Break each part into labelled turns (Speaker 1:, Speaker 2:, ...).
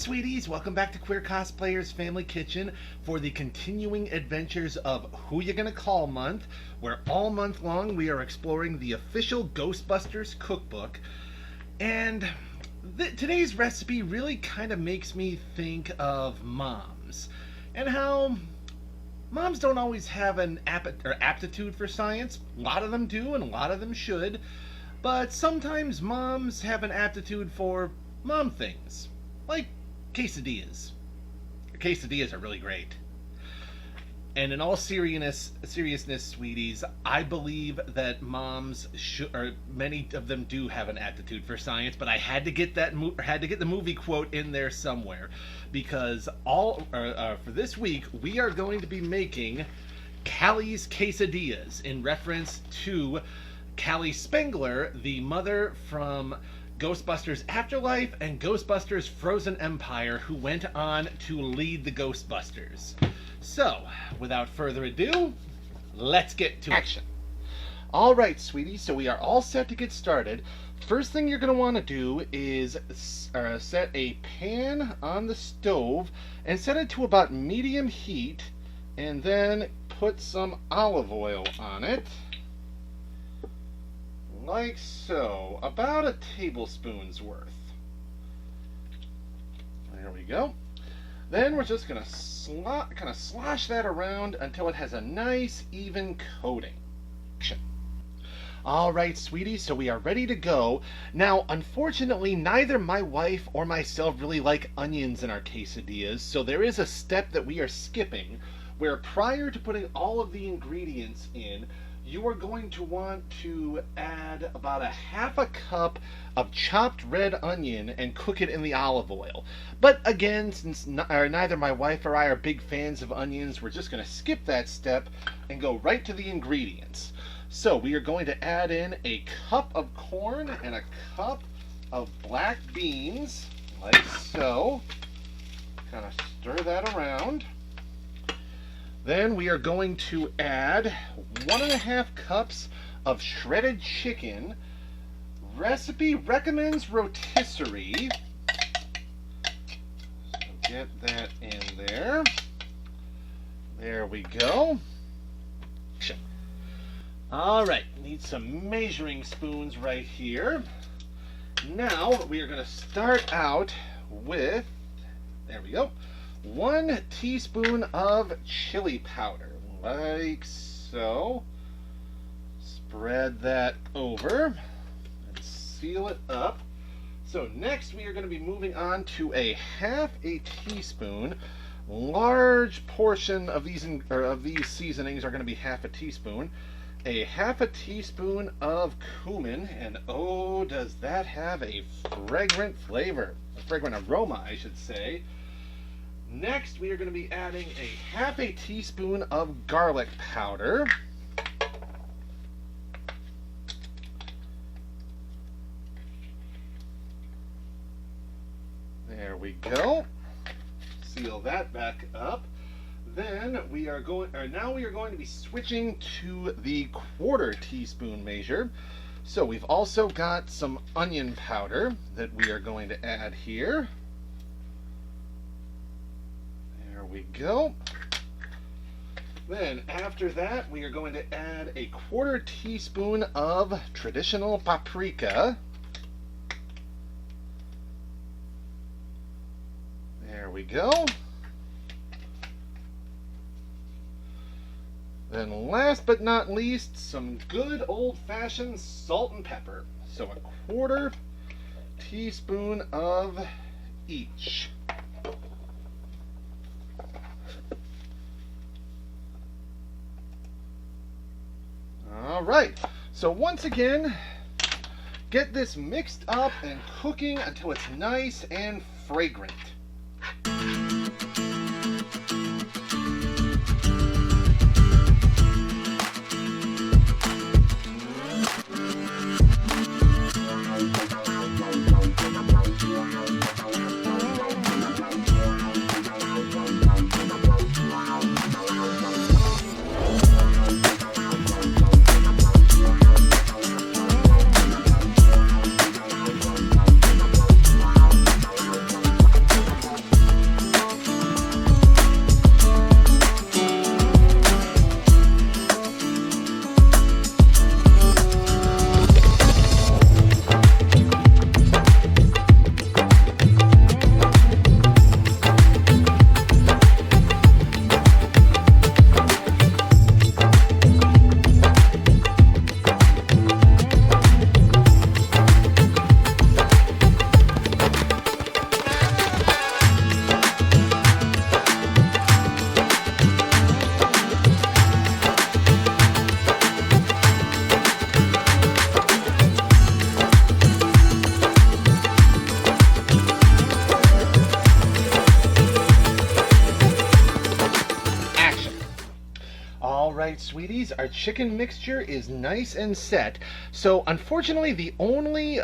Speaker 1: sweeties, welcome back to Queer Cosplayers Family Kitchen for the continuing adventures of Who You Gonna Call Month, where all month long we are exploring the official Ghostbusters cookbook. And today's recipe really kind of makes me think of moms and how moms don't always have an aptitude for science. A lot of them do and a lot of them should, but sometimes moms have an aptitude for mom things. Like quesadillas. Quesadillas are really great. And in all seriousness, sweeties, I believe that moms or many of them do have an aptitude for science. But I had to get the movie quote in there somewhere, because for this week we are going to be making Callie's Quesadillas in reference to Callie Spengler, the mother from Ghostbusters Afterlife and Ghostbusters Frozen Empire, who went on to lead the Ghostbusters. So, without further ado, let's get to action. Alright, sweeties, so we are all set to get started. First thing you're going to want to do is set a pan on the stove and set it to about medium heat, and then put some olive oil on it. Like so, about a tablespoon's worth. There we go. Then we're just going to kind of slosh that around until it has a nice, even coating. Alright, sweeties, so we are ready to go. Now, unfortunately, neither my wife or myself really like onions in our quesadillas, so there is a step that we are skipping, where prior to putting all of the ingredients in, you are going to want to add about a half a cup of chopped red onion and cook it in the olive oil. But again, since neither my wife or I are big fans of onions, we're just going to skip that step and go right to the ingredients. So we are going to add in a cup of corn and a cup of black beans, like so. Kind of stir that around. Then we are going to add 1.5 cups of shredded chicken. Recipe recommends rotisserie. So get that in there. There we go. Alright, need some measuring spoons right here. Now we are going to start out with, there we go, 1 teaspoon of chili powder, like so. Spread that over and seal it up. So next we are going to be moving on to a 1/2 teaspoon. Large portion of these seasonings are going to be 1/2 teaspoon. A 1/2 teaspoon of cumin, and oh, does that have a fragrant flavor, a fragrant aroma, I should say. Next, we are going to be adding a 1/2 teaspoon of garlic powder. There we go. Seal that back up. Then now we are going to be switching to the 1/4 teaspoon measure. So we've also got some onion powder that we are going to add here. There we go. Then after that, we are going to add a 1/4 teaspoon of traditional paprika. There we go. Then last but not least, some good old-fashioned salt and pepper. So a 1/4 teaspoon of each. Alright, so once again, get this mixed up and cooking until it's nice and fragrant. right, sweeties, our chicken mixture is nice and set. So unfortunately, the only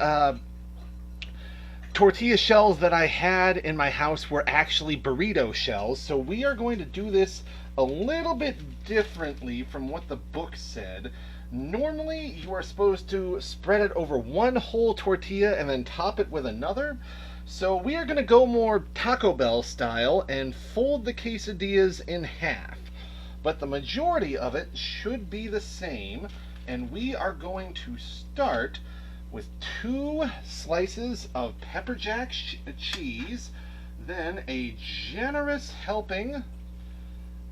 Speaker 1: tortilla shells that I had in my house were actually burrito shells. So we are going to do this a little bit differently from what the book said. Normally, you are supposed to spread it over one whole tortilla and then top it with another. So we are going to go more Taco Bell style and fold the quesadillas in half. But the majority of it should be the same, and we are going to start with 2 slices of pepper jack cheese, then a generous helping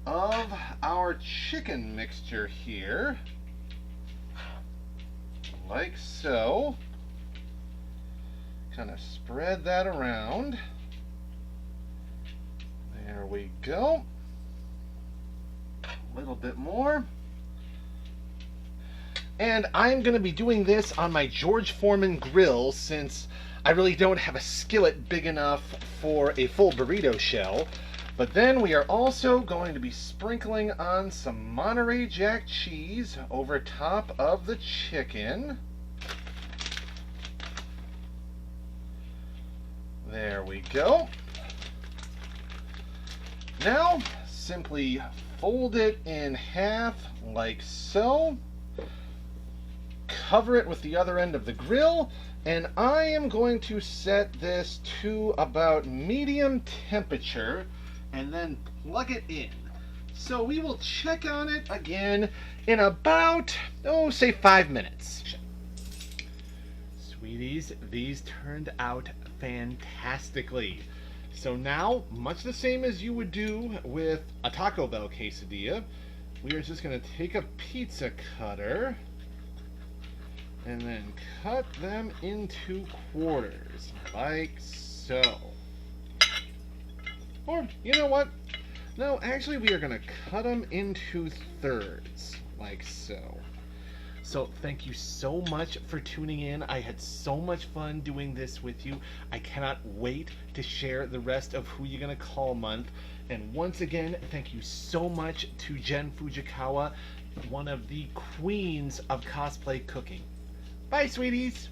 Speaker 1: of our chicken mixture here, like so. Kind of spread that around. There we go. A little bit more. And I'm going to be doing this on my George Foreman grill since I really don't have a skillet big enough for a full burrito shell. But then we are also going to be sprinkling on some Monterey Jack cheese over top of the chicken. There we go. Now, simply fold it in half like so. Cover it with the other end of the grill, and I am going to set this to about medium temperature and then plug it in. So we will check on it again in about, say 5 minutes. Sweeties, these turned out fantastically. So now, much the same as you would do with a Taco Bell quesadilla, we are just going to take a pizza cutter and then cut them into quarters, like so. Or, you know what? No, actually we are going to cut them into thirds, like so. So thank you so much for tuning in. I had so much fun doing this with you. I cannot wait to share the rest of Who You Gonna Call month. And once again, thank you so much to Jen Fujikawa, one of the queens of cosplay cooking. Bye, sweeties!